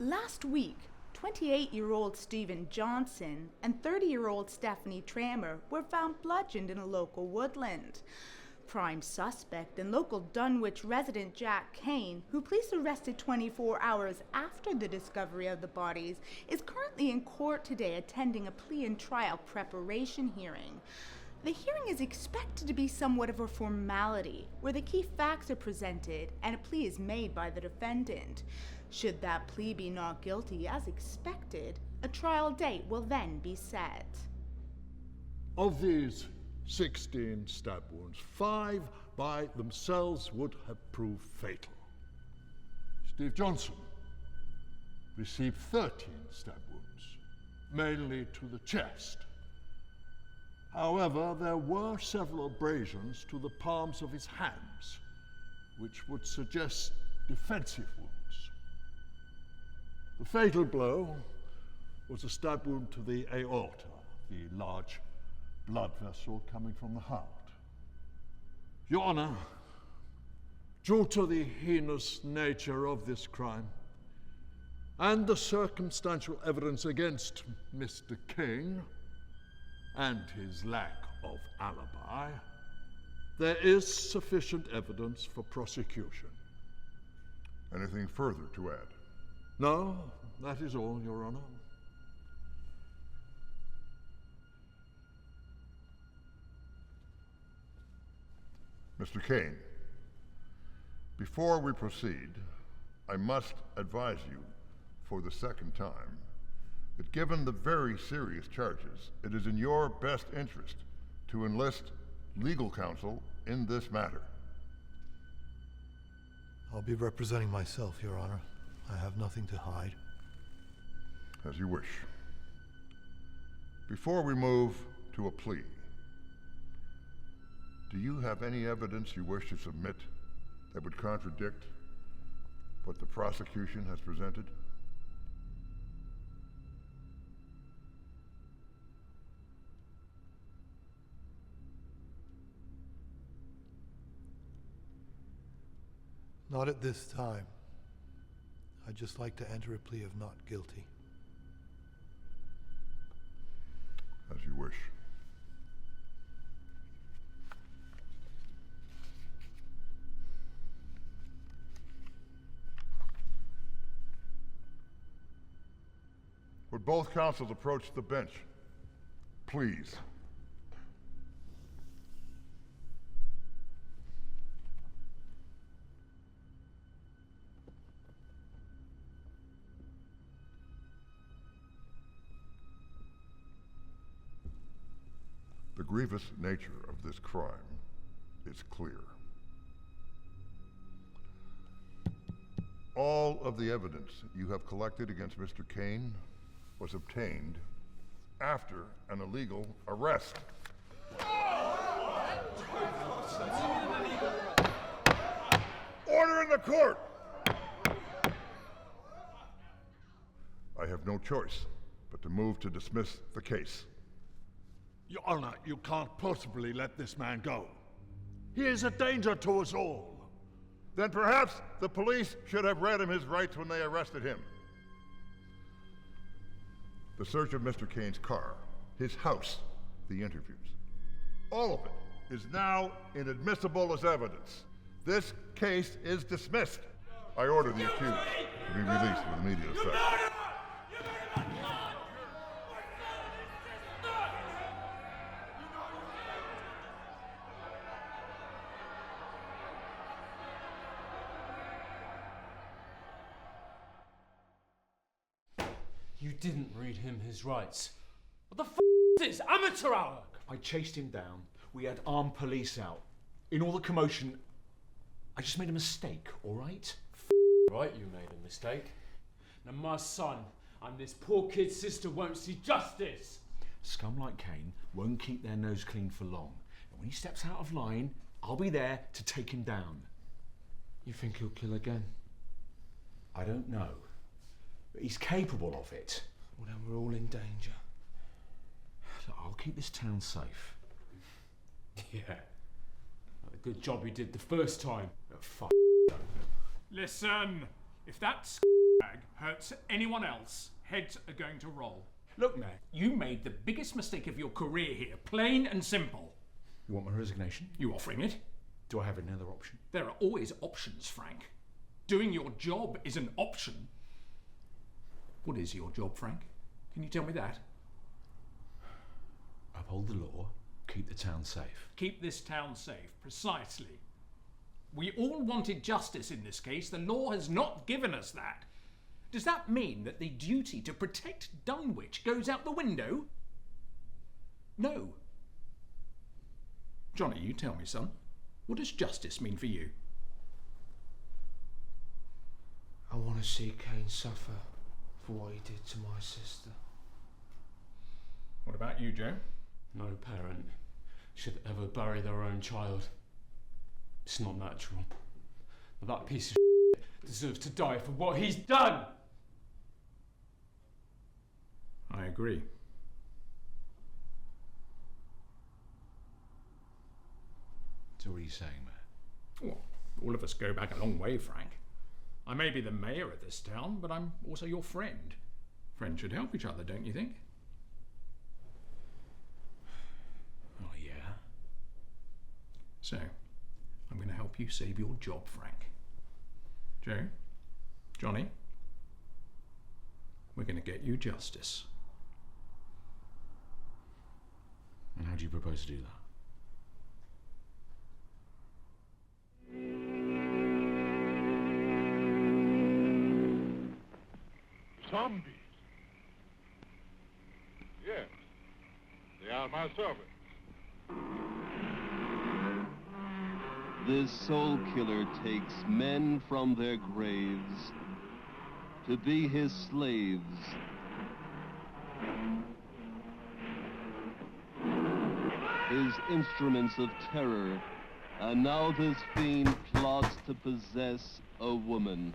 Last week, 28-year-old Stephen Johnson and 30-year-old Stephanie Tramer were found bludgeoned in a local woodland. Prime suspect and local Dunwich resident Jack Kane, who police arrested 24 hours after the discovery of the bodies, is currently in court today attending a plea and trial preparation hearing. The hearing is expected to be somewhat of a formality, where the key facts are presented and a plea is made by the defendant. Should that plea be not guilty as expected, a trial date will then be set. Of these 16 stab wounds, 5 by themselves would have proved fatal. Steve Johnson received 13 stab wounds, mainly to the chest. However, there were several abrasions to the palms of his hands, which would suggest defensive wounds. The fatal blow was a stab wound to the aorta, the large blood vessel coming from the heart. Your Honor, due to the heinous nature of this crime and the circumstantial evidence against Mr. King and his lack of alibi, there is sufficient evidence for prosecution. Anything further to add? No, that is all, Your Honor. Mr. Kane, before we proceed, I must advise you for the second time that given the very serious charges, it is in your best interest to enlist legal counsel in this matter. I'll be representing myself, Your Honor. I have nothing to hide. As you wish. Before we move to a plea, do you have any evidence you wish to submit that would contradict what the prosecution has presented? Not at this time. I'd just like to enter a plea of not guilty. As you wish. Would both counsels approach the bench, please? The grievous nature of this crime is clear. All of the evidence you have collected against Mr. Kane was obtained after an illegal arrest. Order in the court! I have no choice but to move to dismiss the case. Your Honor, you can't possibly let this man go. He is a danger to us all. Then perhaps the police should have read him his rights when they arrested him. The search of Mr. Kane's car, his house, the interviews, all of it is now inadmissible as evidence. This case is dismissed. I order the accused to be released with immediate effect. You didn't read him his rights. What the f*** is this? Amateur hour! I chased him down. We had armed police out. In all the commotion, I just made a mistake, all right? Right, you made a mistake. Now my son and this poor kid's sister won't see justice. Scum like Kane won't keep their nose clean for long. And when he steps out of line, I'll be there to take him down. You think he'll kill again? I don't know. But he's capable of it. Well, then we're all in danger. Look, I'll keep this town safe. Yeah. Like the good job you did the first time. Fuck. Listen, if that rag hurts anyone else, heads are going to roll. Look, man, you made the biggest mistake of your career here, plain and simple. You want my resignation? You offering it? Do I have another option? There are always options, Frank. Doing your job is an option. What is your job, Frank? Can you tell me that? Uphold the law, keep the town safe. Keep this town safe, precisely. We all wanted justice in this case. The law has not given us that. Does that mean that the duty to protect Dunwich goes out the window? No. Johnny, you tell me, son. What does justice mean for you? I want to see Kane suffer for what he did to my sister. What about you, Joe? No parent should ever bury their own child. It's not natural. But that piece of shit deserves to die for what he's done! I agree. So what are you saying, man? Well, all of us go back a long way, Frank. I may be the mayor of this town, but I'm also your friend. Friends should help each other, don't you think? Oh, yeah? So, I'm going to help you save your job, Frank. Joe? Johnny? We're going to get you justice. And how do you propose to do that? Zombies? Yes. They are my servants. This soul killer takes men from their graves to be his slaves. His instruments of terror, and now this fiend plots to possess a woman.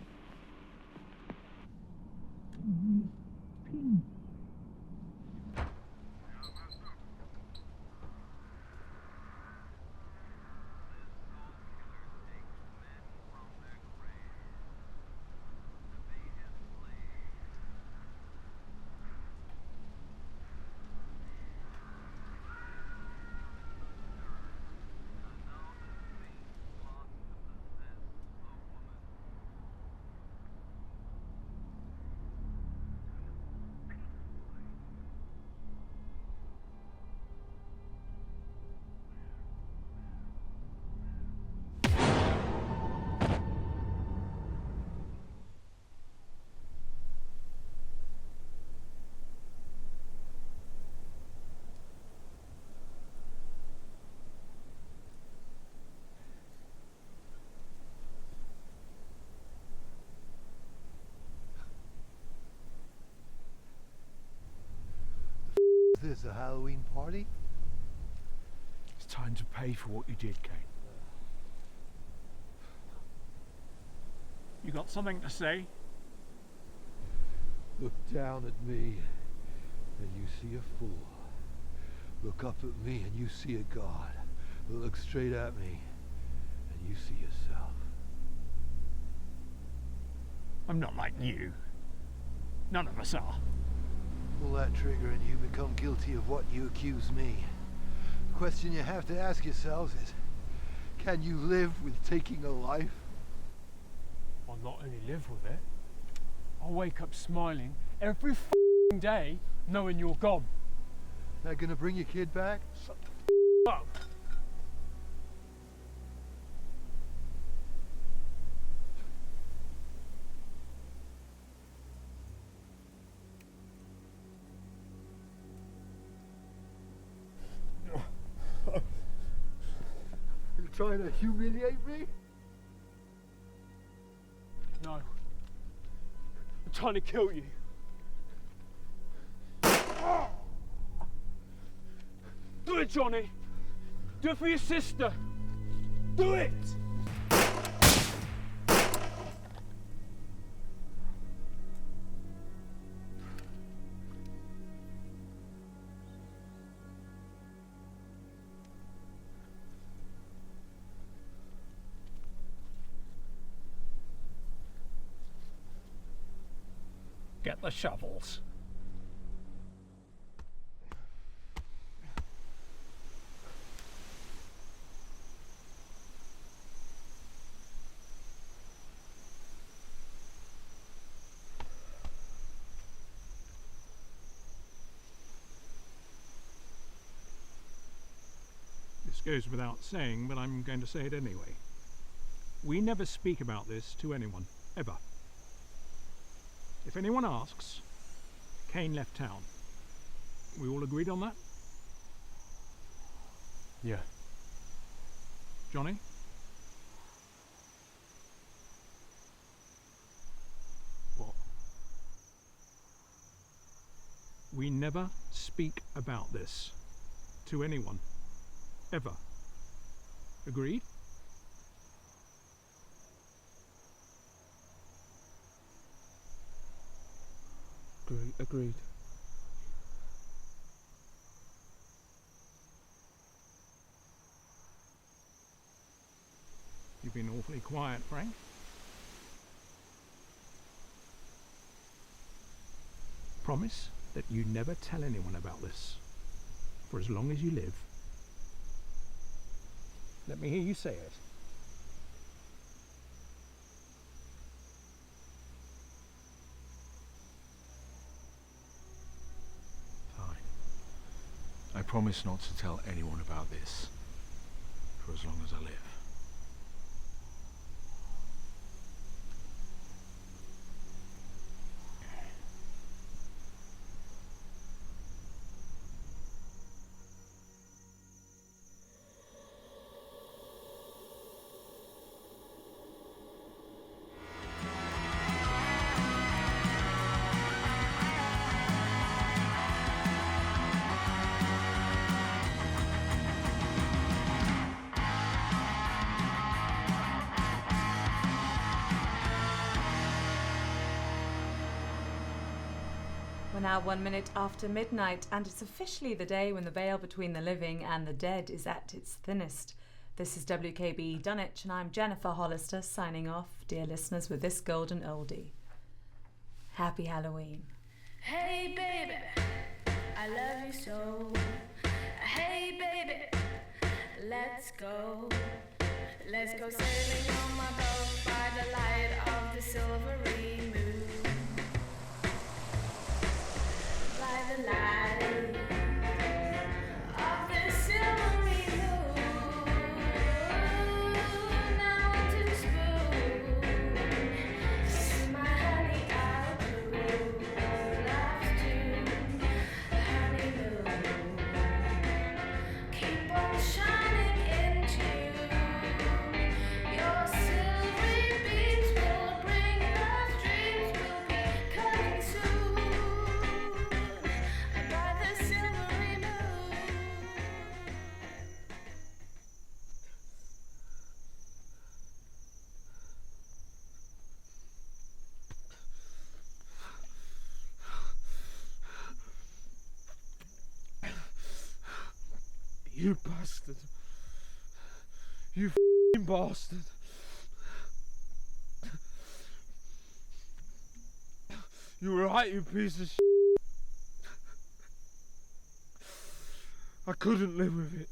Is this a Halloween party? It's time to pay for what you did, Kane. You got something to say? Look down at me and you see a fool. Look up at me and you see a god. Look straight at me and you see yourself. I'm not like you. None of us are. Pull that trigger and you become guilty of what you accuse me. The question you have to ask yourselves is, can you live with taking a life? I'll not only live with it, I'll wake up smiling every f***ing day knowing you're gone. That gonna bring your kid back? Shut the f*** up. You trying to humiliate me? No. I'm trying to kill you. Do it, Johnny. Do it for your sister. Do it! get the shovels. This goes without saying, but I'm going to say it anyway. We never speak about this to anyone, ever. If anyone asks, Kane left town. We all agreed on that? Yeah. Johnny? What? We never speak about this to anyone, ever. Agreed? Agreed. You've been awfully quiet, Frank. Promise that you never tell anyone about this, for as long as you live. Let me hear you say it. Fine. I promise not to tell anyone about this, for as long as I live. We're now 1 minute after midnight, and it's officially the day when the veil between the living and the dead is at its thinnest. This is WKB Dunwich, and I'm Jennifer Hollister signing off, dear listeners, with this golden oldie. Happy Halloween. Hey baby, I love you so. Hey baby, let's go. Let's go sailing on my boat by the light of the silvery moon. By the light of the silvery moon. Now to spoon to my honey out blue. Love's tune, honeymoon. Keep on shining into your silvery beams will bring us dreams. Will be coming soon by the silvery moon. You bastard. You f***ing bastard. You were right, you piece of shit. I couldn't live with it.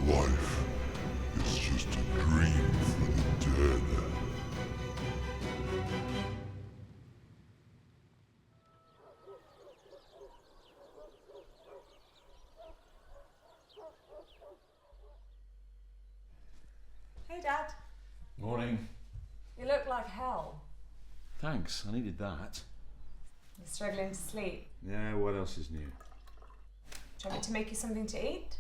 Life is just a dream for the dead. Hey, Dad. Morning. You look like hell. Thanks, I needed that. You're struggling to sleep. Yeah, what else is new? Do you want me to make you something to eat?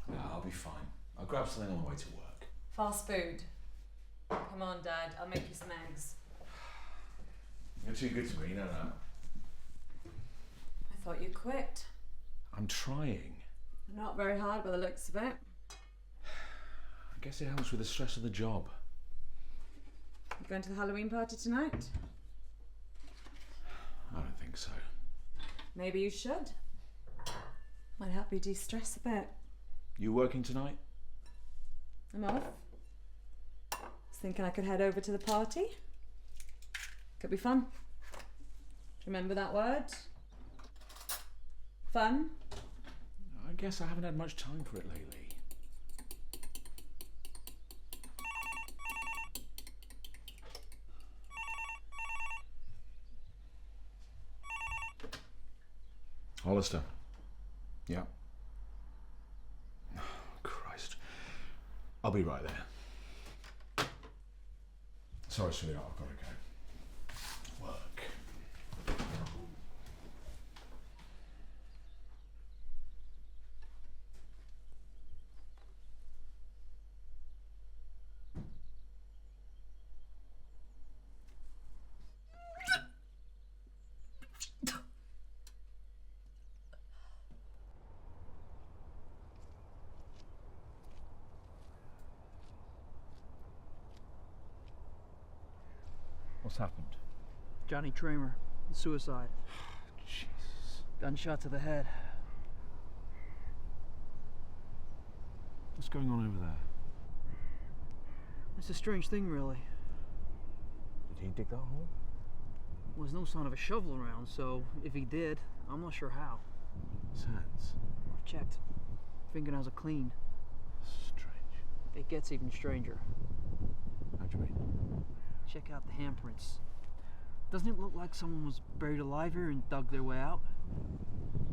No, I'll be fine. I'll grab something on the way to work. Fast food. Come on, Dad. I'll make you some eggs. You're too good to me, you know that. I thought you quit. I'm trying. Not very hard by the looks of it. I guess it helps with the stress of the job. You going to the Halloween party tonight? I don't think so. Maybe you should. Might help you de-stress a bit. You working tonight? I'm off. Was thinking I could head over to the party. Could be fun. Do you remember that word? Fun? I guess I haven't had much time for it lately. Hollister. Yeah. Oh, Christ. I'll be right there. Sorry, sweetheart, I've got to go. Work. What's happened? Johnny Tramer, suicide. Jesus. Gunshot to the head. What's going on over there? It's a strange thing, really. Did he dig that hole? Well, there's no sign of a shovel around, so if he did, I'm not sure how. His hands. I've checked. Fingernails are clean. Strange. It gets even stranger. How do you mean? Check out the handprints. Doesn't it look like someone was buried alive here and dug their way out?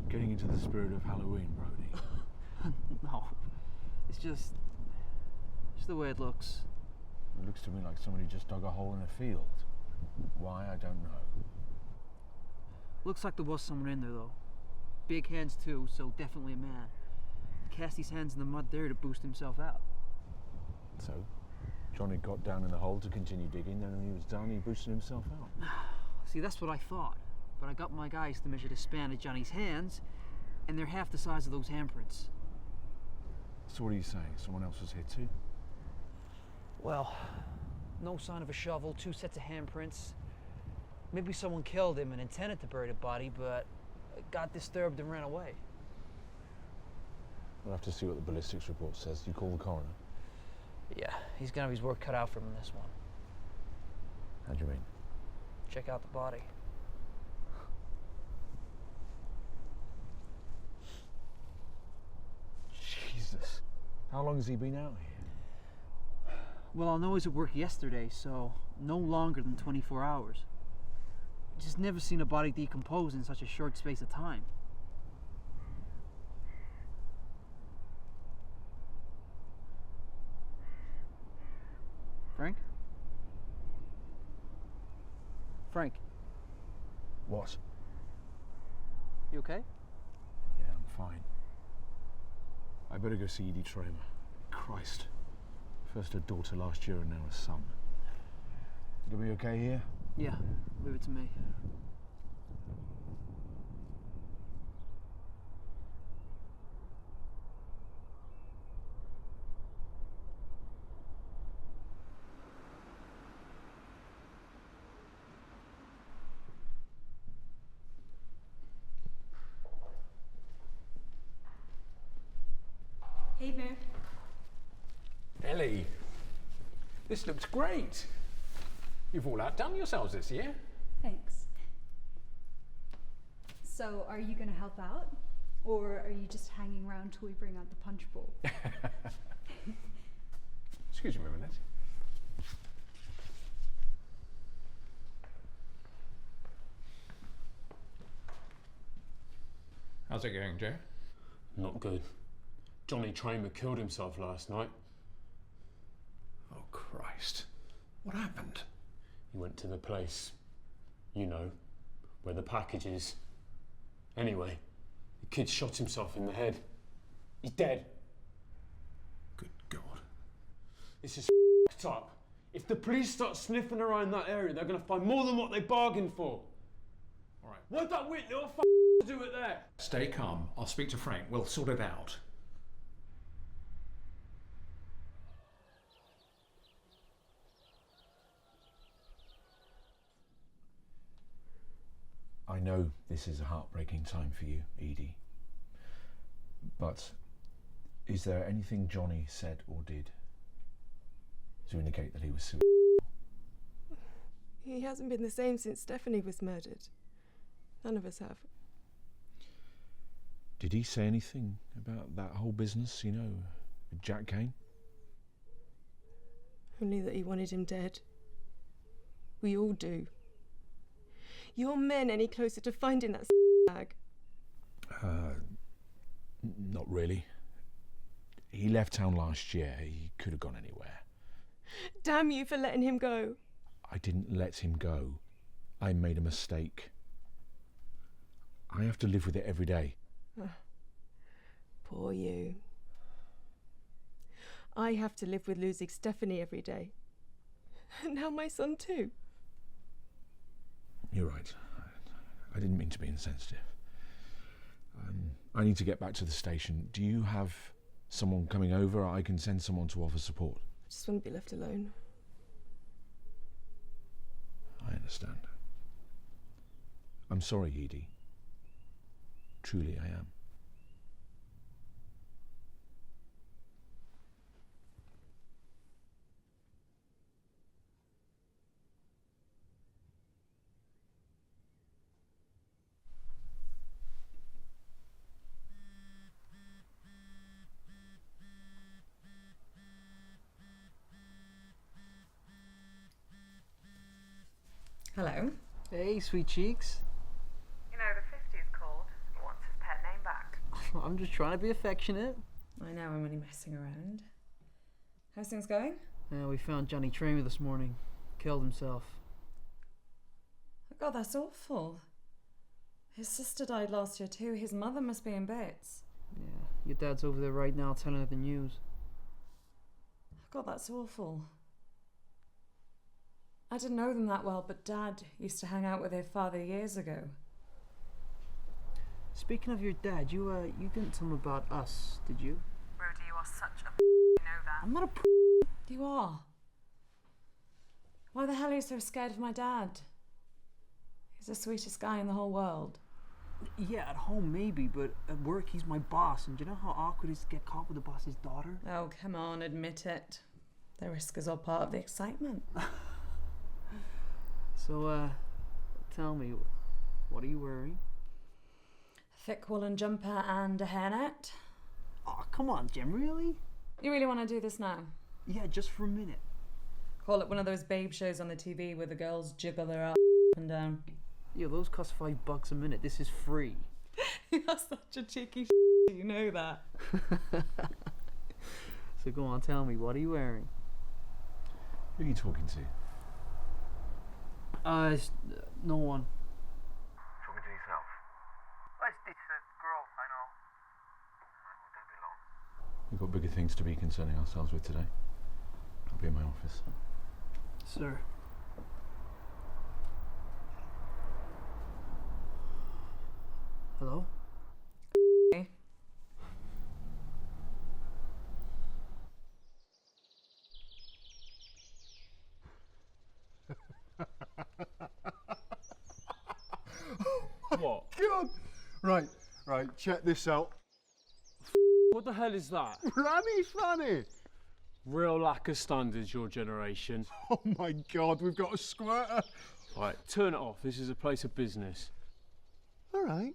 Getting into the spirit of Halloween, Brody. No. It's just the way it looks. It looks to me like somebody just dug a hole in a field. Why, I don't know. Looks like there was someone in there, though. Big hands, too, so definitely a man. Cast his hands in the mud there to boost himself out. So, Johnny got down in the hole to continue digging, then when he was done, he boosted himself out. See, that's what I thought. But I got my guys to measure the span of Johnny's hands, and they're half the size of those handprints. So what are you saying? Someone else was here too? Well, no sign of a shovel, 2 sets of handprints. Maybe someone killed him and intended to bury the body, but got disturbed and ran away. We'll have to see what the ballistics report says. You call the coroner? Yeah, he's gonna have his work cut out for him in this one. How do you mean? Check out the body. Jesus. How long has he been out here? Well, I know he was at work yesterday, so no longer than 24 hours. Just never seen a body decompose in such a short space of time. Frank? Frank? What? You okay? Yeah, I'm fine. I better go see Edie Tramer. Christ. First a daughter last year and now a son. You gonna be okay here? Yeah, leave it to me. Hey there. Ellie, this looks great. You've all outdone yourselves this year. Thanks. So, are you going to help out? Or are you just hanging around till we bring out the punch bowl? Excuse me a minute. How's it going, Joe? Not good. Johnny Tramer killed himself last night. Christ. What happened? He went to the place, you know, where the package is. Anyway, the kid shot himself in the head. He's dead. Good God. This is f***ed up. If the police start sniffing around that area, they're going to find more than what they bargained for. All right. What'd that wit little do it there? Stay calm. I'll speak to Frank. We'll sort it out. I know this is a heartbreaking time for you, Edie. But is there anything Johnny said or did to indicate that he was suicidal? He hasn't been the same since Stephanie was murdered. None of us have. Did he say anything about that whole business, you know, with Jack Kane? Only that he wanted him dead. We all do. Your men any closer to finding that bag? Not really. He left town last year. He could have gone anywhere. Damn you for letting him go. I didn't let him go. I made a mistake. I have to live with it every day. Poor you. I have to live with losing Stephanie every day. And now my son too. You're right. I didn't mean to be insensitive. I need to get back to the station. Do you have someone coming over? I can send someone to offer support. I just wouldn't be left alone. I understand. I'm sorry, Edie. Truly I am. Hello. Hey, sweet cheeks. You know, the 50's called. He wants his pet name back. I'm just trying to be affectionate. I know, I'm only messing around. How's things going? We found Johnny Tramer this morning. Killed himself. Oh God, that's awful. His sister died last year too. His mother must be in bits. Yeah, your dad's over there right now telling her the news. Oh God, that's awful. I didn't know them that well, but Dad used to hang out with their father years ago. Speaking of your dad, you didn't tell him about us, did you? Rudy, you are such a you know that. I'm not a You are. Why the hell are you so scared of my dad? He's the sweetest guy in the whole world. Yeah, at home maybe, but at work he's my boss, and do you know how awkward it is to get caught with the boss's daughter? Oh, come on, admit it. The risk is all part of the excitement. So, tell me, what are you wearing? A thick woolen jumper and a hairnet. Oh, come on, Jim, really? You really want to do this now? Yeah, just for a minute. Call it one of those babe shows on the TV where the girls jiggle their ass up and down. Yeah, those cost $5 a minute. This is free. You're such a cheeky you know that. So go on, tell me, what are you wearing? Who are you talking to? No one. Talking to yourself? Oh, it's a girl, I know. Don't be long. We've got bigger things to be concerning ourselves with today. I'll be in my office. Sir. Hello? Okay. What? God! Right, check this out. What the hell is that? Bloody funny! Real lack of standards, your generation. Oh my God, we've got a squirter. Right, turn it off. This is a place of business. All right.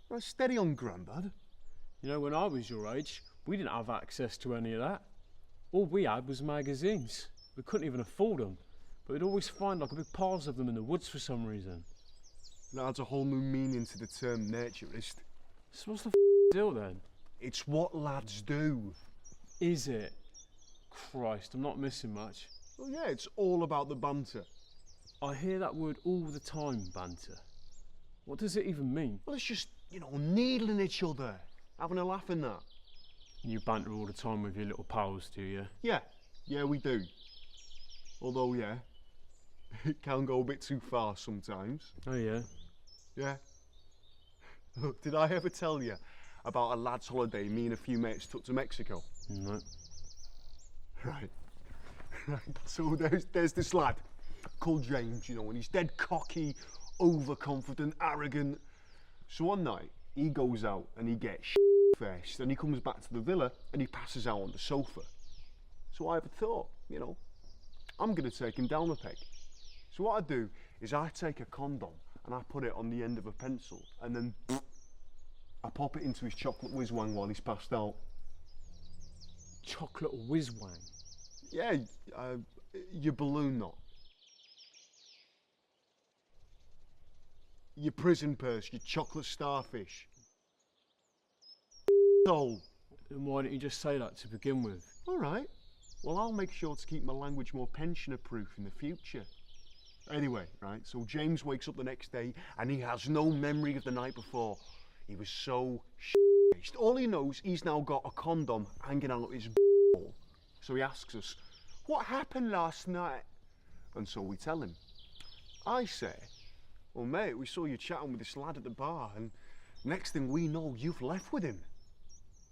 Right, steady on, Grandad. You know, when I was your age, we didn't have access to any of that. All we had was magazines. We couldn't even afford them. But we'd always find like a big piles of them in the woods for some reason. That adds a whole new meaning to the term naturist. So what's the deal then? It's what lads do. Is it? Christ, I'm not missing much. Well, yeah, it's all about the banter. I hear that word all the time, banter. What does it even mean? Well, it's just, needling each other, having a laugh and that. You banter all the time with your little pals, do you? Yeah, we do. Although, yeah, it can go a bit too far sometimes. Oh, yeah? Yeah. Look, did I ever tell you about a lad's holiday me and a few mates took to Mexico? No. Right. So there's this lad called James, and he's dead cocky, overconfident, arrogant. So one night, he goes out and he gets faced, and he comes back to the villa and he passes out on the sofa. So I ever thought, I'm going to take him down a peg. So what I do is I take a condom and I put it on the end of a pencil, and then I pop it into his chocolate whiz-wang while he's passed out. Chocolate whiz-wang? Yeah, your balloon knot. Your prison purse, your chocolate starfish. So. Then why don't you just say that to begin with? All right. Well, I'll make sure to keep my language more pensioner-proof in the future. Anyway, right, so James wakes up the next day and he has no memory of the night before. He was so shit-faced. All he knows, he's now got a condom hanging out his ball. So he asks us, what happened last night? And so we tell him. I say, well, mate, we saw you chatting with this lad at the bar, and next thing we know, you've left with him.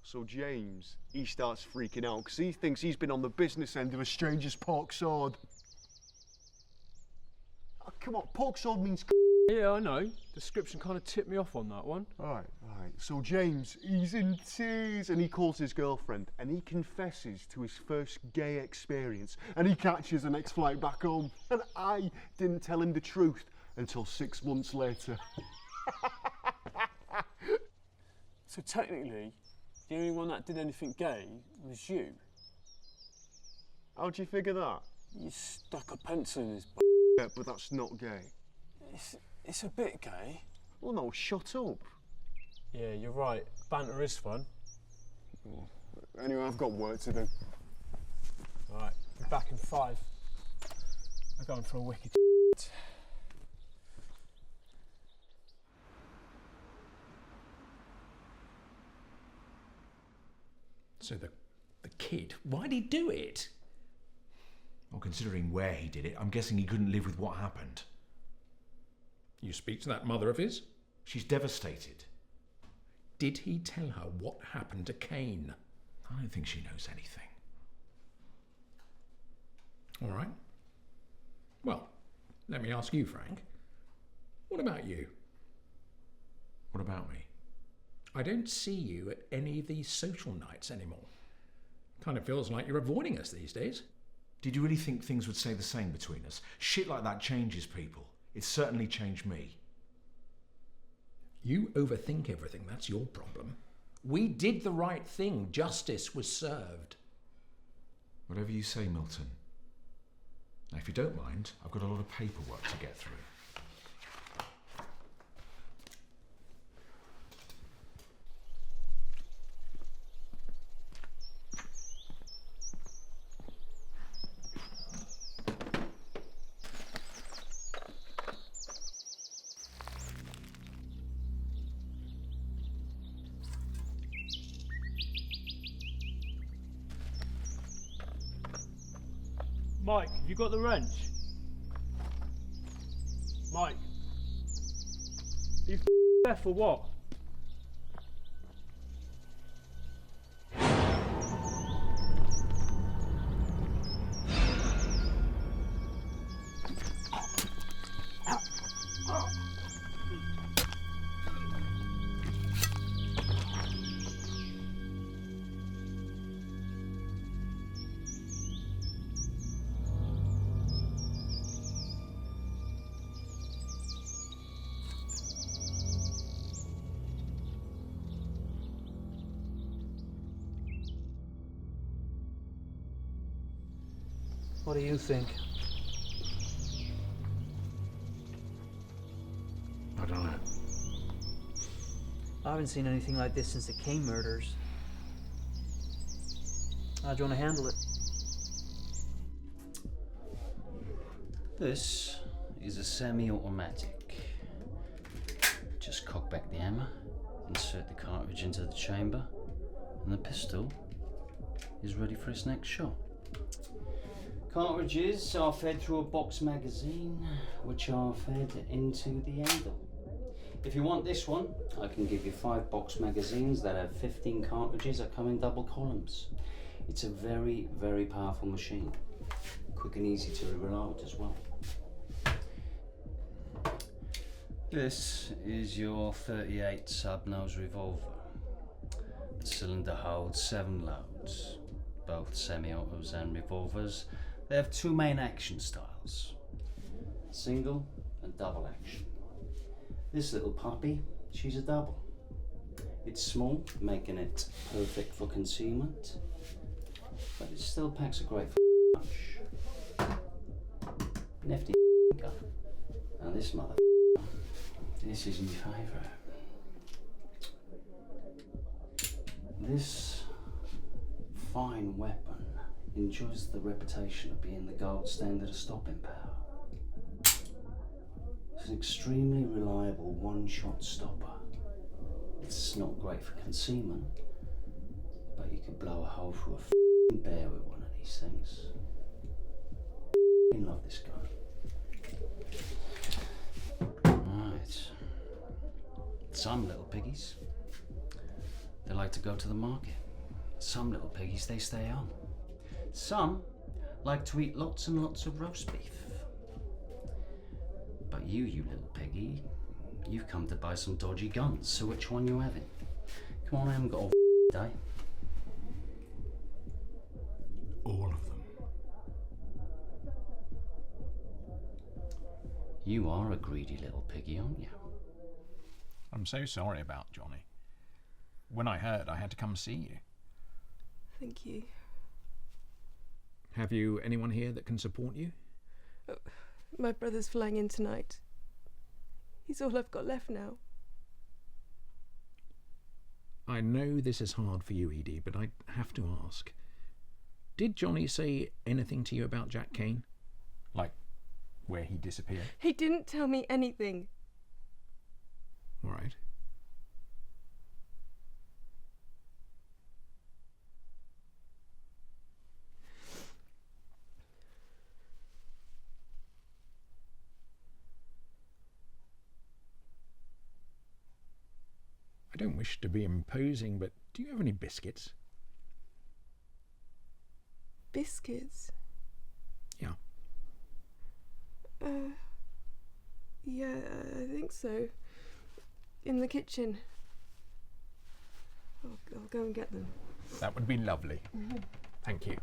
So James, he starts freaking out because he thinks he's been on the business end of a stranger's pork sword. Oh, come on, pork sword means Yeah, I know. Description kind of tipped me off on that one. All right. So James, he's in tears and he calls his girlfriend and he confesses to his first gay experience and he catches the next flight back home. And I didn't tell him the truth until 6 months later. So technically, the only one that did anything gay was you. How'd you figure that? You stuck a pencil in his Yeah, but that's not gay. It's a bit gay. Well, no, shut up. Yeah, you're right. Banter is fun. Anyway, I've got work to do. All right, be back in 5. I'm going for a wicked So the kid, why'd he do it? Well, considering where he did it, I'm guessing he couldn't live with what happened. You speak to that mother of his? She's devastated. Did he tell her what happened to Cain? I don't think she knows anything. All right. Well, let me ask you, Frank. What about you? What about me? I don't see you at any of these social nights anymore. Kind of feels like you're avoiding us these days. Did you really think things would stay the same between us? Shit like that changes people. It's certainly changed me. You overthink everything, that's your problem. We did the right thing. Justice was served. Whatever you say, Milton. Now, if you don't mind, I've got a lot of paperwork to get through. Mike, have you got the wrench? Mike. Are you deaf or what? What do you think? I don't know. I haven't seen anything like this since the Cain murders. How do you want to handle it? This is a semi-automatic. Just cock back the hammer, insert the cartridge into the chamber, and the pistol is ready for its next shot. Cartridges are fed through a box magazine, which are fed into the handle. If you want this one, I can give you 5 box magazines that have 15 cartridges that come in double columns. It's a very, very powerful machine. Quick and easy to reload as well. This is your 38 sub-nose revolver. The cylinder holds 7 loads, both semi-autos and revolvers. They have 2 main action styles, single and double action. This little puppy, she's a double. It's small, making it perfect for concealment, but it still packs a great punch. Nifty gun. Now this mother, this is my favourite. This fine weapon enjoys the reputation of being the gold standard of stopping power. It's an extremely reliable one-shot stopper. It's not great for concealment, but you could blow a hole through a bear with one of these things. I love this gun. Right. Some little piggies, they like to go to the market. Some little piggies, they stay home. Some like to eat lots and lots of roast beef. But you little piggy, you've come to buy some dodgy guns, so which one you having? Come on, I haven't got all day. All of them. You are a greedy little piggy, aren't you? I'm so sorry about Johnny. When I heard, I had to come see you. Thank you. Have you anyone here that can support you? Oh, my brother's flying in tonight. He's all I've got left now. I know this is hard for you, Edie, but I have to ask. Did Johnny say anything to you about Jack Kane? Like, where he disappeared? He didn't tell me anything. All right. I don't wish to be imposing, but do you have any biscuits? Biscuits? Yeah. Yeah, I think so. In the kitchen. I'll go and get them. That would be lovely. Thank you.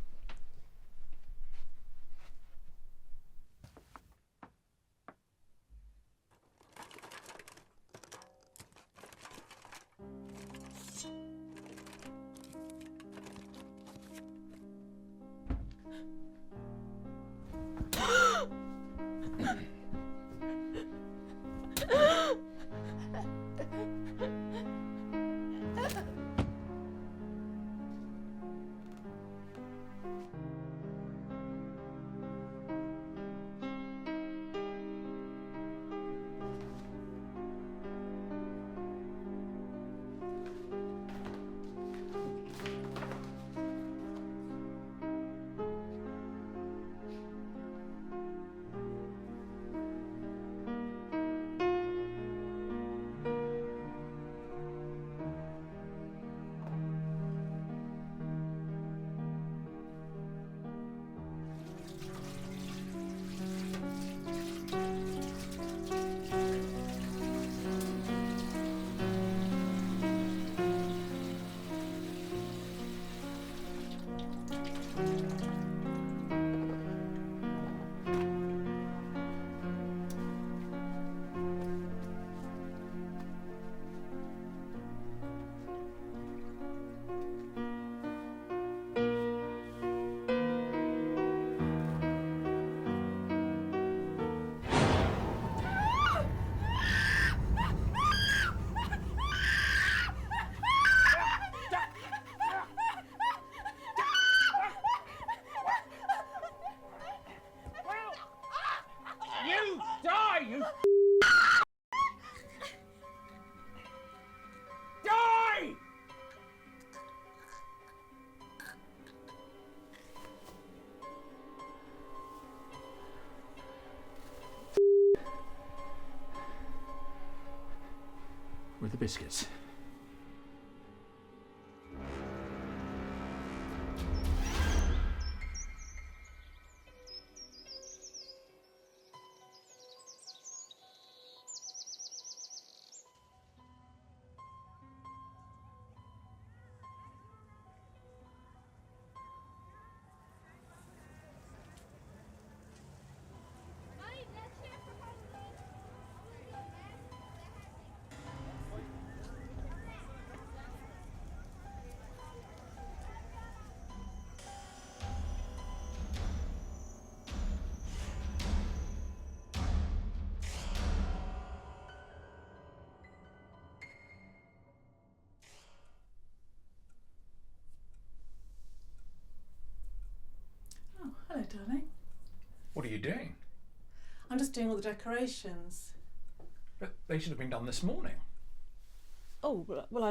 with the biscuits. Hello, darling. What are you doing? I'm just doing all the decorations. But they should have been done this morning. Oh, well,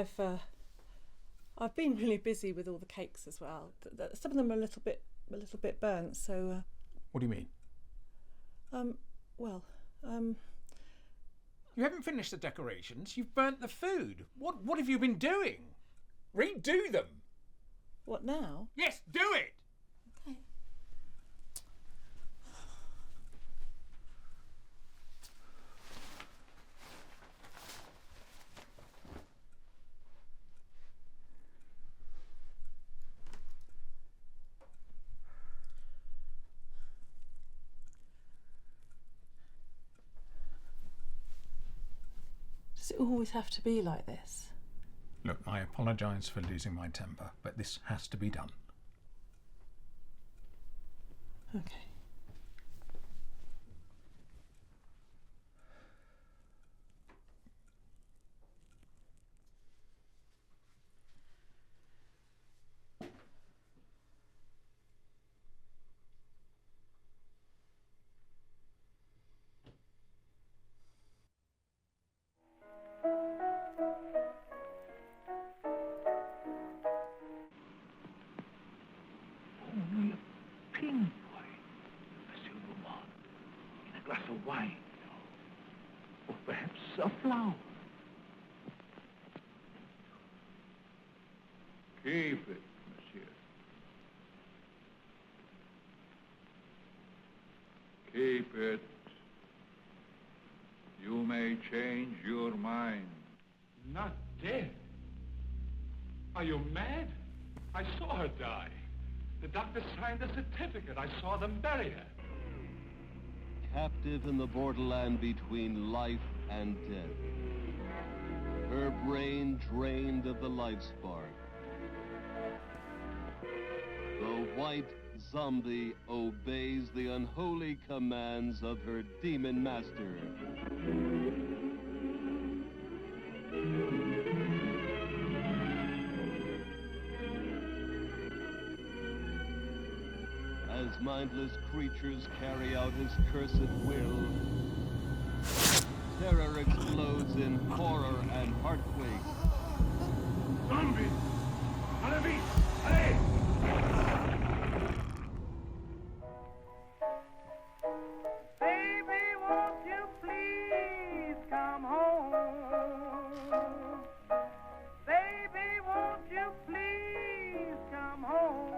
I've been really busy with all the cakes as well. Some of them are a little bit burnt. So. What do you mean? You haven't finished the decorations. You've burnt the food. What have you been doing? Redo them. What now? Yes, do it. Okay. Does it always have to be like this? Look, I apologise for losing my temper, but this has to be done. Okay. Only a pin point, a silver one, in a glass of wine, or perhaps a flower. Keep it, monsieur. Keep it. You may change your mind. Not dead? Are you mad? I saw her die. The doctor signed a certificate. I saw them bury her. Captive in the borderland between life and death. Her brain drained of the life spark. The white zombie obeys the unholy commands of her demon master. As mindless creatures carry out his cursed will, terror explodes in horror and heartquake. Zombie! Allez, allez! Baby, won't you please come home? Baby, won't you please come home?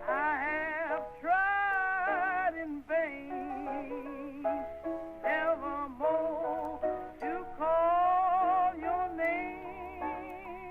I have tried in vain evermore to call your name.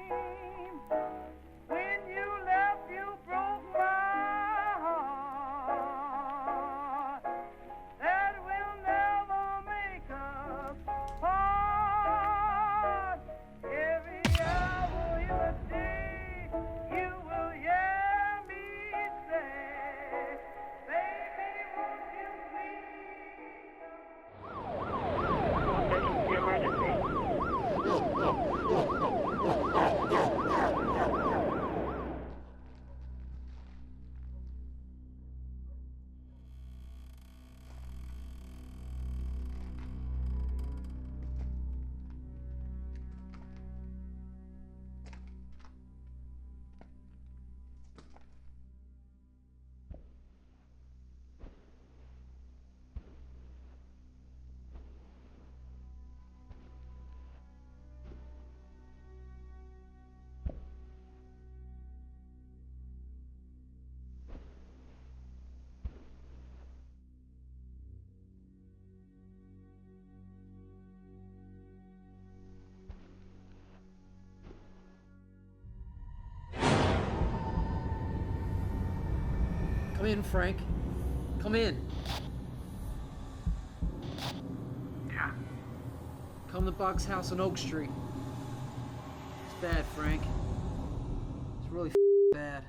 Come in, Frank. Come in. Yeah? Come to Bog's house on Oak Street. It's bad, Frank. It's really bad.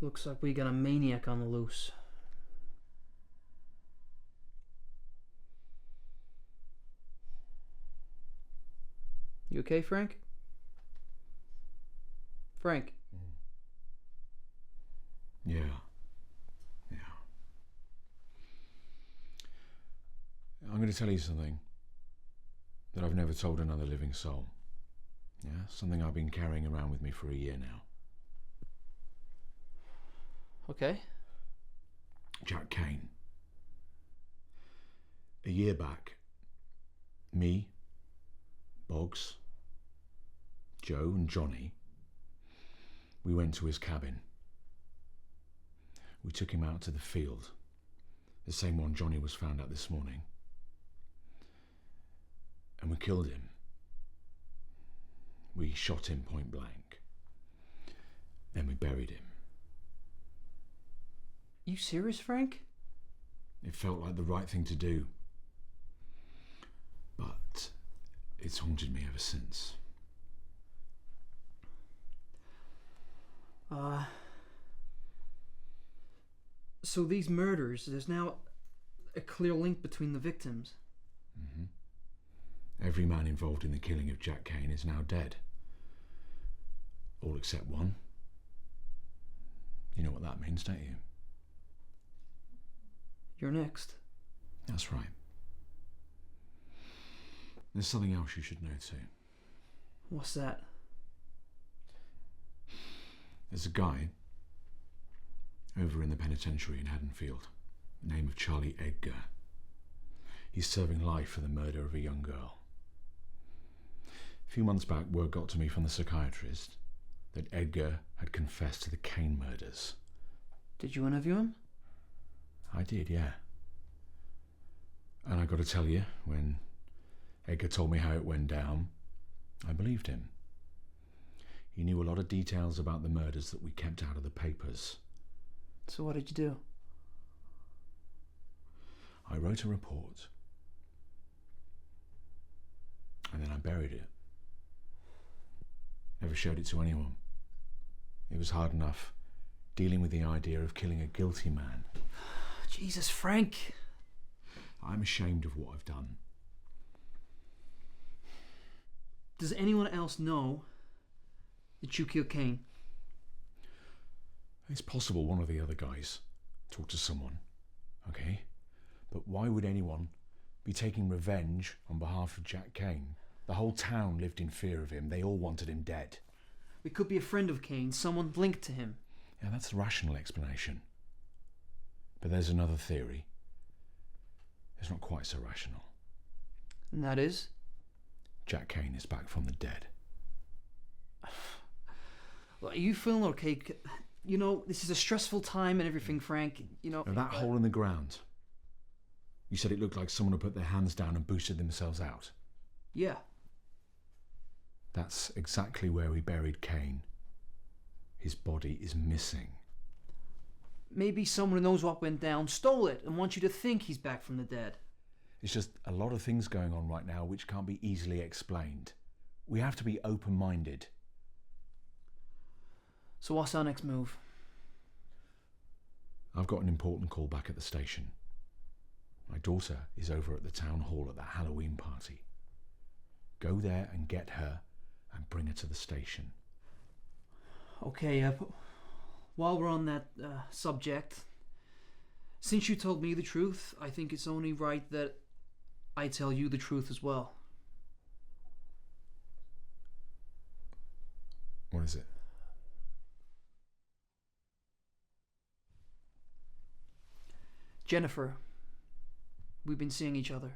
Looks like we got a maniac on the loose. You okay, Frank? Frank? Yeah. I'm going to tell you something that I've never told another living soul. Yeah, something I've been carrying around with me for a year now. Okay. Jack Kane. A year back, me, Boggs, Joe and Johnny, we went to his cabin. We took him out to the field, the same one Johnny was found at this morning. And we killed him. We shot him point blank. Then we buried him. You serious, Frank? It felt like the right thing to do. But it's haunted me ever since. So these murders, there's now a clear link between the victims. Mm-hmm. Every man involved in the killing of Jack Kane is now dead. All except one. You know what that means, don't you? You're next. That's right. There's something else you should know too. What's that? There's a guy over in the penitentiary in Haddonfield, the name of Charlie Edgar. He's serving life for the murder of a young girl. A few months back, word got to me from the psychiatrist that Edgar had confessed to the Kane murders. Did you interview him? I did, yeah. And I got to tell you, when Edgar told me how it went down, I believed him. He knew a lot of details about the murders that we kept out of the papers. So what did you do? I wrote a report. And then I buried it. Never showed it to anyone. It was hard enough dealing with the idea of killing a guilty man. Jesus, Frank. I'm ashamed of what I've done. Does anyone else know that you killed Kane? It's possible one of the other guys talked to someone, okay? But why would anyone be taking revenge on behalf of Jack Kane? The whole town lived in fear of him. They all wanted him dead. It could be a friend of Kane, someone linked to him. Yeah, that's the rational explanation. But there's another theory. It's not quite so rational. And that is? Jack Kane is back from the dead. Well, are you feeling okay? You know, this is a stressful time and everything, Frank. You know... Now, that hole in the ground. You said it looked like someone had put their hands down and boosted themselves out. Yeah. That's exactly where we buried Kane. His body is missing. Maybe someone who knows what went down stole it and wants you to think he's back from the dead. It's just a lot of things going on right now which can't be easily explained. We have to be open-minded. So what's our next move? I've got an important call back at the station. My daughter is over at the town hall at that Halloween party. Go there and get her and bring her to the station. Okay, while we're on that subject, since you told me the truth, I think it's only right that I tell you the truth as well. What is it? Jennifer, we've been seeing each other.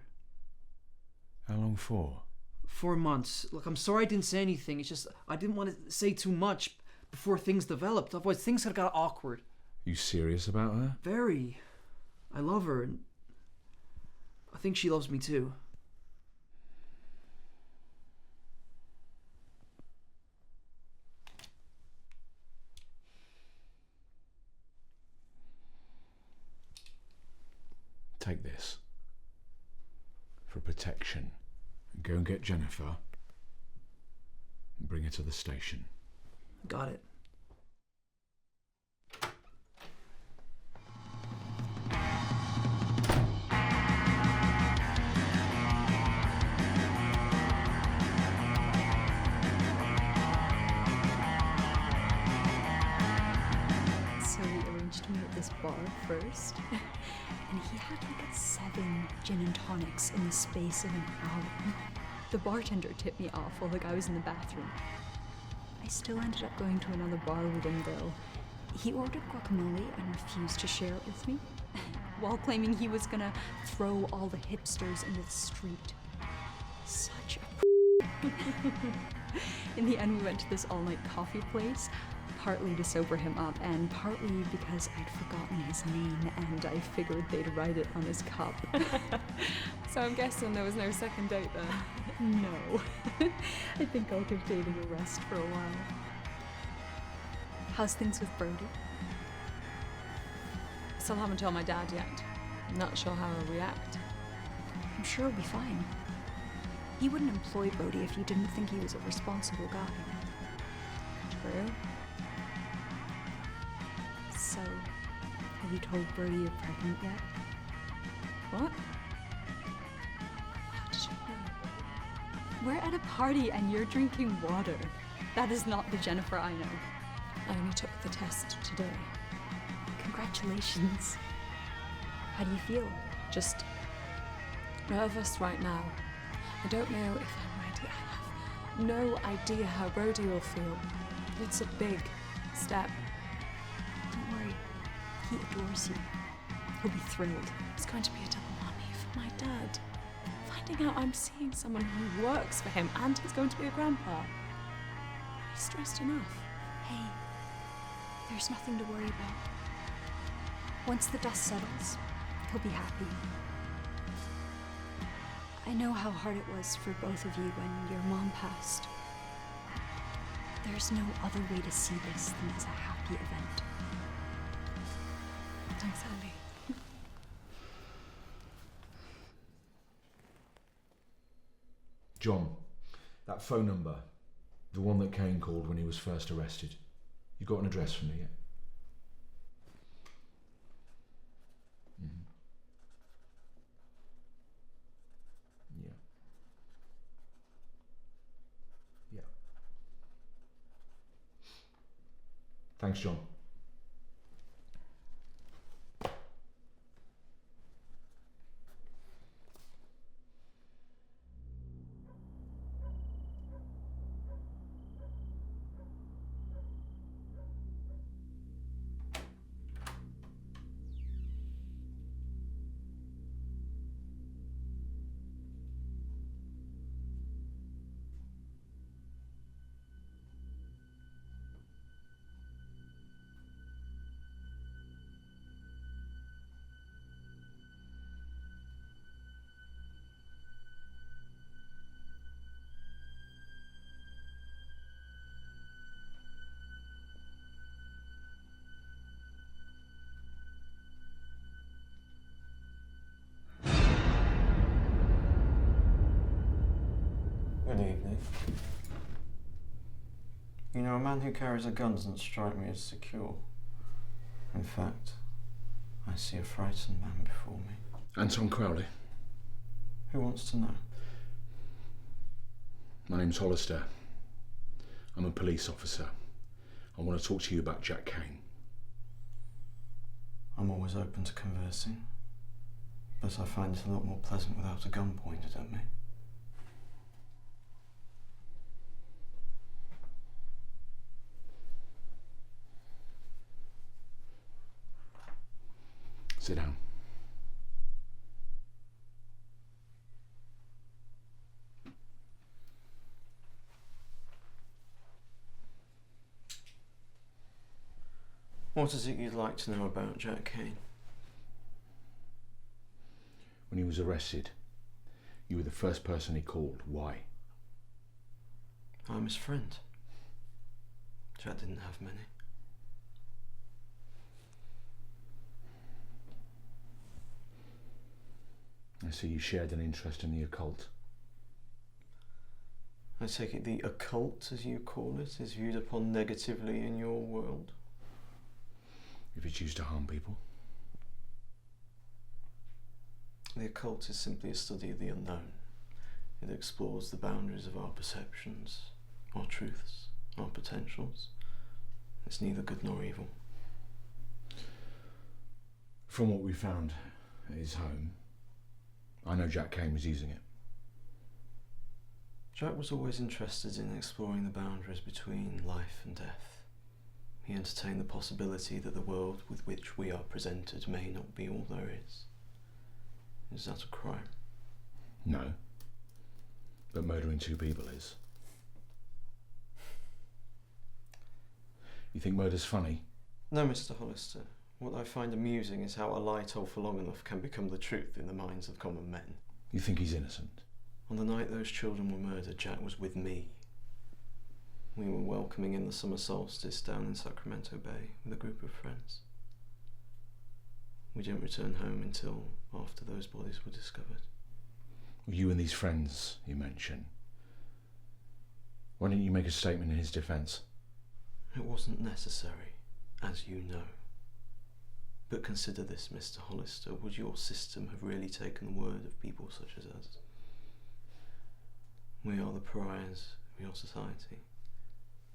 How long for? 4 months. Look, I'm sorry I didn't say anything. It's just I didn't want to say too much before things developed. Otherwise, things had got awkward. You serious about her? Very. I love her, and I think she loves me too. Take this. For protection. Go and get Jennifer and bring her to the station. Got it. So we arranged to meet at this bar first, and he had like 7 gin and tonics in the space of an hour. The bartender tipped me off while the guy was in the bathroom. I still ended up going to another bar with him though. He ordered guacamole and refused to share it with me, while claiming he was gonna throw all the hipsters into the street. Such a In the end, we went to this all-night coffee place, partly to sober him up and partly because I'd forgotten his name and I figured they'd write it on his cup. So I'm guessing there was no second date then? No. I think I'll give dating a rest for a while. How's things with Brody? Still haven't told my dad yet. I'm not sure how he'll react. I'm sure he'll be fine. He wouldn't employ Brody if he didn't think he was a responsible guy. True. So, have you told Brody you're pregnant yet? What? How did you know? We're at a party and you're drinking water. That is not the Jennifer I know. I only took the test today. Congratulations. How do you feel? Just nervous right now. I don't know if I'm ready. I have no idea how Brody will feel. It's a big step. Don't worry. He adores you. He'll be thrilled. It's going to be a double whammy for my dad. Finding out I'm seeing someone who works for him and he's going to be a grandpa. He's stressed enough. Hey, there's nothing to worry about. Once the dust settles, he'll be happy. I know how hard it was for both of you when your mom passed. There's no other way to see this than as a happy event. Thanks, Andy. John, that phone number, the one that Kane called when he was first arrested, you got an address for me yet? Yeah. Yeah. Thanks, John. You know, a man who carries a gun doesn't strike me as secure. In fact, I see a frightened man before me. Anton Crowley. Who wants to know? My name's Hollister. I'm a police officer. I want to talk to you about Jack Kane. I'm always open to conversing, but I find it a lot more pleasant without a gun pointed at me. Sit down. What is it you'd like to know about Jack Kane? When he was arrested, you were the first person he called. Why? I'm his friend. Jack didn't have many. I see you shared an interest in the occult. I take it the occult, as you call it, is viewed upon negatively in your world? If you choose to harm people. The occult is simply a study of the unknown. It explores the boundaries of our perceptions, our truths, our potentials. It's neither good nor evil. From what we found at his home, I know Jack Kane was using it. Jack was always interested in exploring the boundaries between life and death. He entertained the possibility that the world with which we are presented may not be all there is. Is that a crime? No. But murdering 2 people is. You think murder's funny? No, Mr. Hollister. What I find amusing is how a lie told for long enough can become the truth in the minds of common men. You think he's innocent? On the night those children were murdered, Jack was with me. We were welcoming in the summer solstice down in Sacramento Bay with a group of friends. We didn't return home until after those bodies were discovered. You and these friends you mention. Why didn't you make a statement in his defence? It wasn't necessary, as you know. But consider this, Mr. Hollister. Would your system have really taken the word of people such as us? We are the pariahs of your society.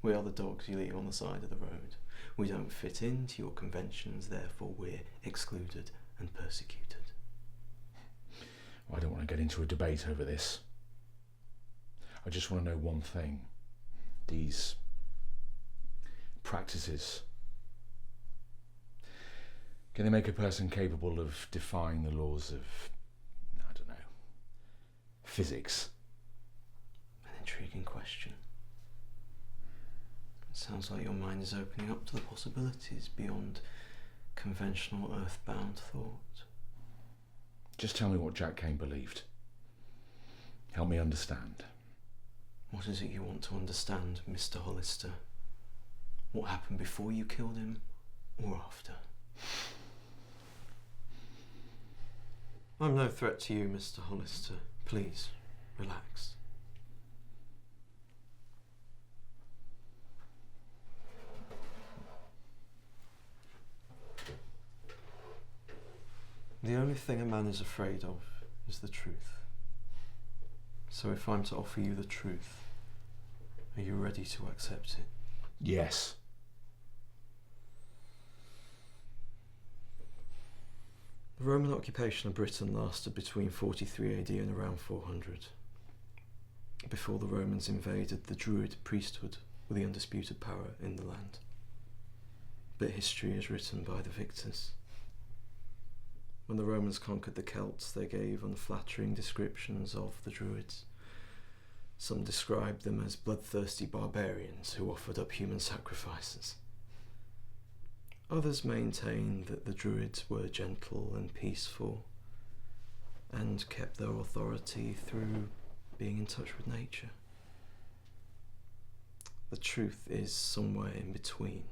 We are the dogs you leave on the side of the road. We don't fit into your conventions, therefore we're excluded and persecuted. Well, I don't want to get into a debate over this. I just want to know one thing. These practices, can they make a person capable of defying the laws of, I don't know, physics? An intriguing question. It sounds like your mind is opening up to the possibilities beyond conventional earthbound thought. Just tell me what Jack Kane believed. Help me understand. What is it you want to understand, Mr. Hollister? What happened before you killed him, or after? I'm no threat to you, Mr. Hollister. Please, relax. The only thing a man is afraid of is the truth. So if I'm to offer you the truth, are you ready to accept it? Yes. The Roman occupation of Britain lasted between 43 AD and around 400, before the Romans invaded the Druid priesthood with the undisputed power in the land. But history is written by the victors. When the Romans conquered the Celts, they gave unflattering descriptions of the Druids. Some described them as bloodthirsty barbarians who offered up human sacrifices. Others maintained that the Druids were gentle and peaceful and kept their authority through being in touch with nature. The truth is somewhere in between.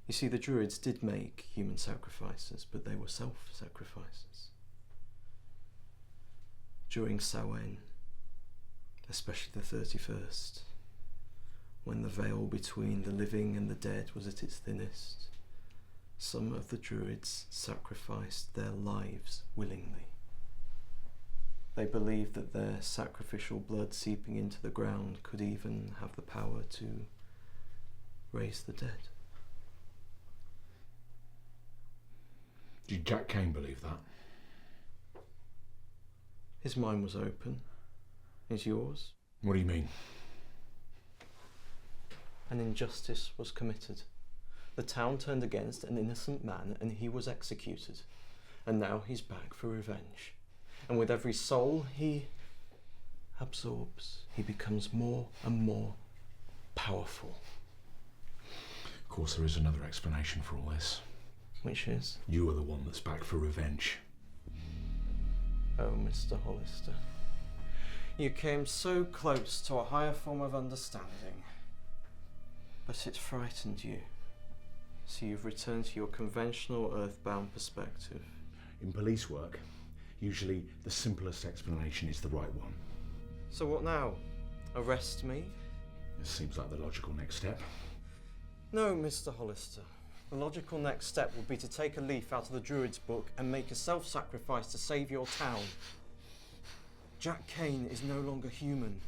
You see, the Druids did make human sacrifices, but they were self-sacrifices. During Samhain, especially the 31st, when the veil between the living and the dead was at its thinnest, some of the Druids sacrificed their lives willingly. They believed that their sacrificial blood seeping into the ground could even have the power to raise the dead. Did Jack Kane believe that? His mind was open. Is yours? What do you mean? An injustice was committed. The town turned against an innocent man and he was executed. And now he's back for revenge. And with every soul he absorbs, he becomes more and more powerful. Of course, there is another explanation for all this. Which is? You are the one that's back for revenge. Oh, Mr. Hollister. You came so close to a higher form of understanding, but it frightened you. So you've returned to your conventional earthbound perspective. In police work, usually the simplest explanation is the right one. So what now? Arrest me? This seems like the logical next step. No, Mr. Hollister. The logical next step would be to take a leaf out of the Druid's book and make a self-sacrifice to save your town. Jack Kane is no longer human.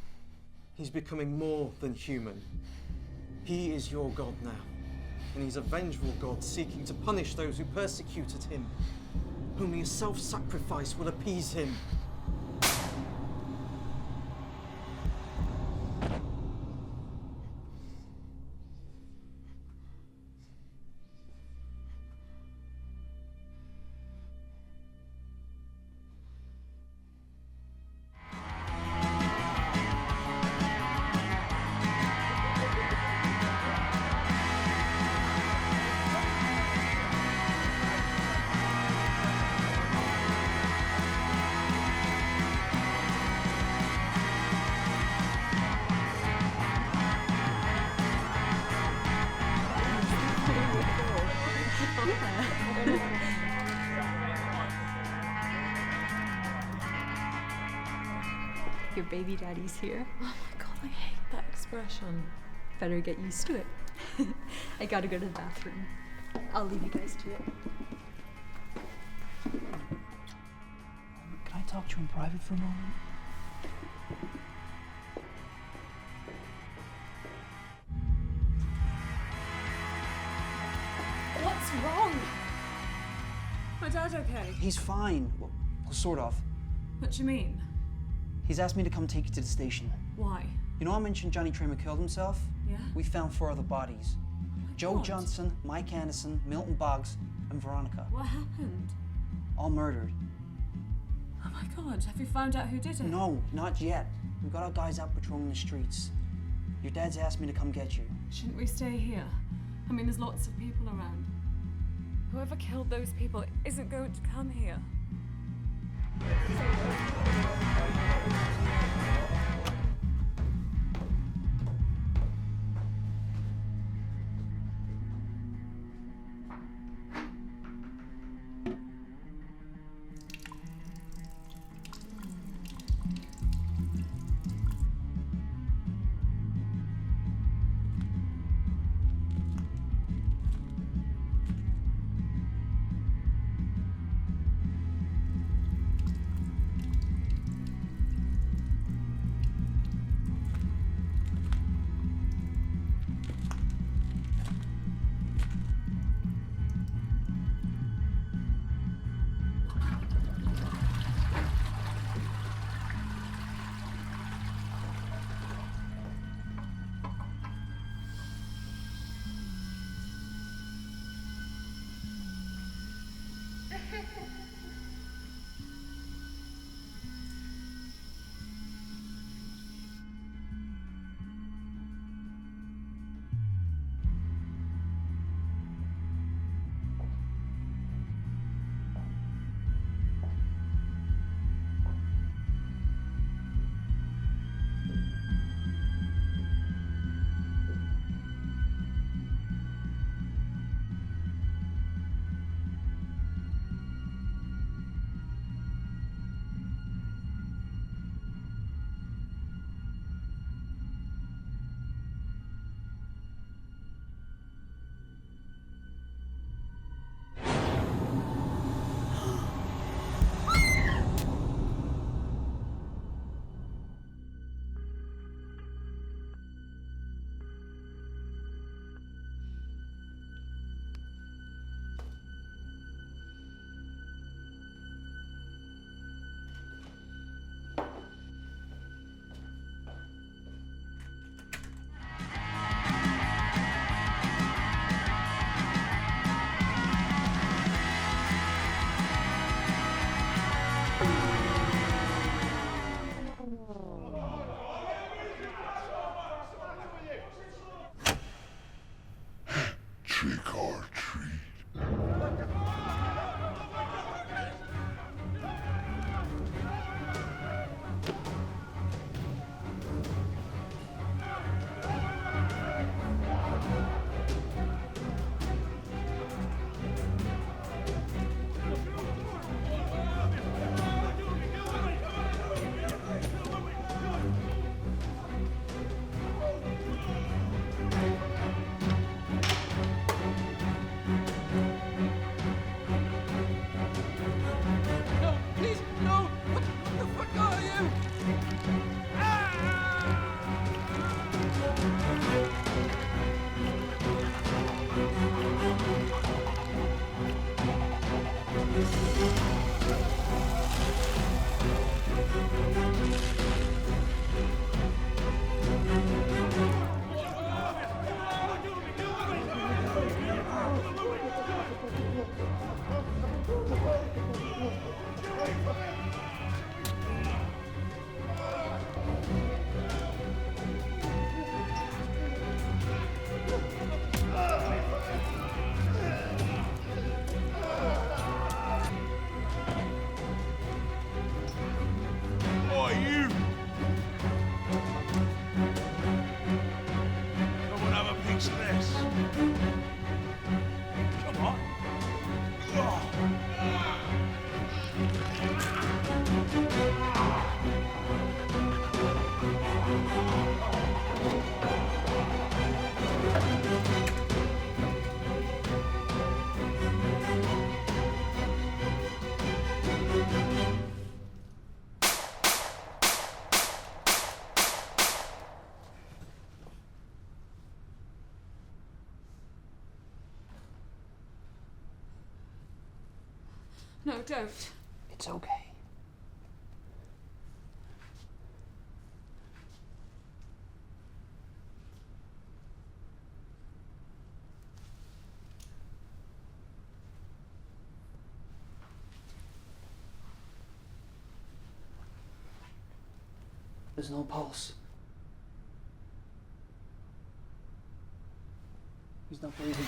He's becoming more than human. He is your god now, and he's a vengeful god seeking to punish those who persecuted him. Only a self-sacrifice will appease him. Your baby daddy's here. Oh my god, I hate that expression. Better get used to it. I gotta go to the bathroom. I'll leave you guys to it. Can I talk to you in private for a moment? What's wrong? My dad okay? He's fine. Well, sort of. What do you mean? He's asked me to come take you to the station. Why? You know I mentioned Johnny Tramer killed himself? Yeah? We found 4 other bodies. Joe God. Johnson, Mike Anderson, Milton Boggs, and Veronica. What happened? All murdered. Oh my god, have you found out who did it? No, not yet. We've got our guys out patrolling the streets. Your dad's asked me to come get you. Shouldn't we stay here? I mean, there's lots of people around. Whoever killed those people isn't going to come here. No, don't. It's okay. There's no pulse. He's not breathing.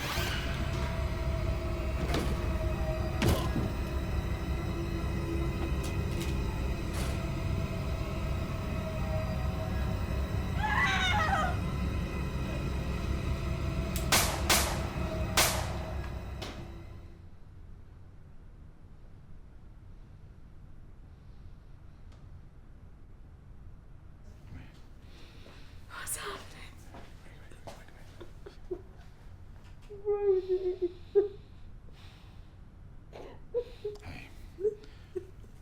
What's happening? Hey,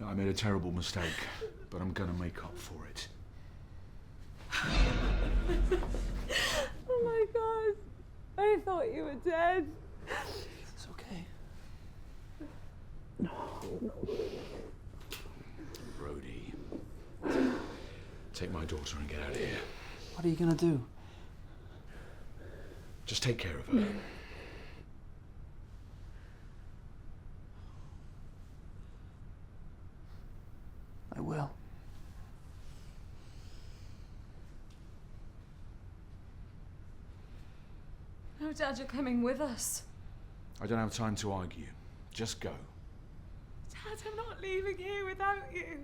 I made a terrible mistake, but I'm gonna make up for it. Oh my god. I thought you were dead. It's okay. Brody, take my daughter and get out of here. What are you gonna do? Just take care of her. I will. No, Dad, you're coming with us. I don't have time to argue. Just go. Dad, I'm not leaving here without you.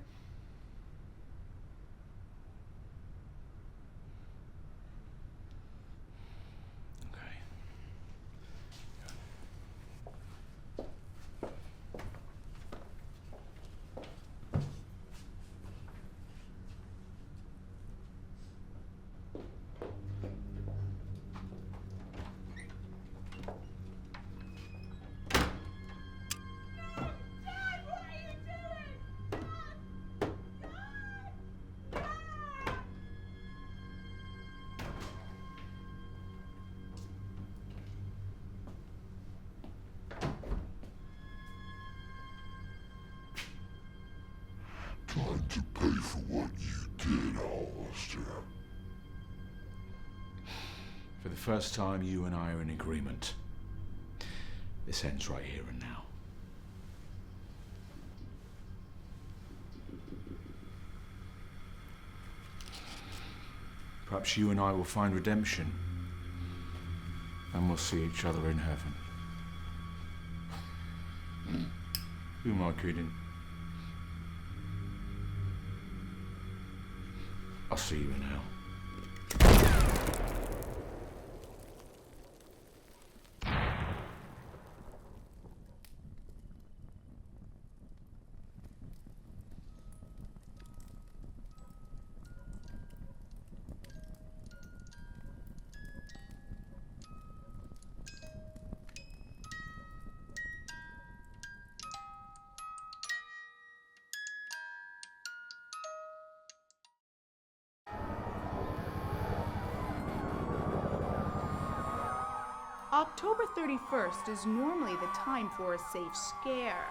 Time to pay for what you did, Hollister. For the first time, you and I are in agreement. This ends right here and now. Perhaps you and I will find redemption, and we'll see each other in heaven. Who am I kidding? I'll see you in hell. October 31st is normally the time for a safe scare,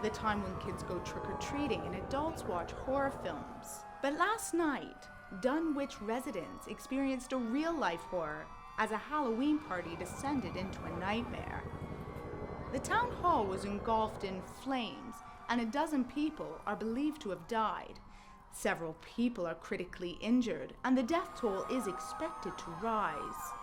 the time when kids go trick-or-treating and adults watch horror films. But last night, Dunwich residents experienced a real-life horror as a Halloween party descended into a nightmare. The town hall was engulfed in flames, and a dozen people are believed to have died. Several people are critically injured, and the death toll is expected to rise.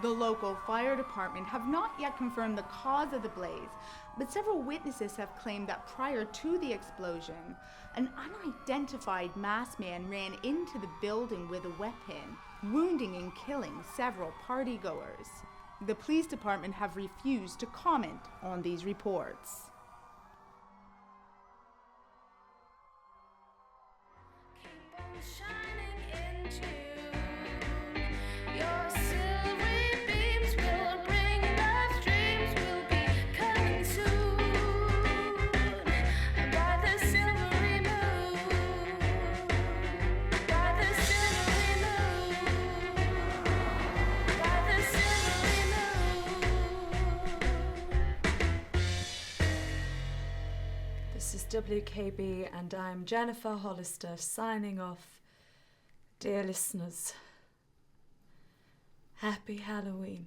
The local fire department have not yet confirmed the cause of the blaze, but several witnesses have claimed that prior to the explosion, an unidentified masked man ran into the building with a weapon, wounding and killing several partygoers. The police department have refused to comment on these reports. Shining into your silvery beams will bring us dreams will be coming soon by the silvery moon, by the silvery moon, by the silvery moon. This is WKB and I'm Jennifer Hollister signing off. Dear listeners, happy Halloween.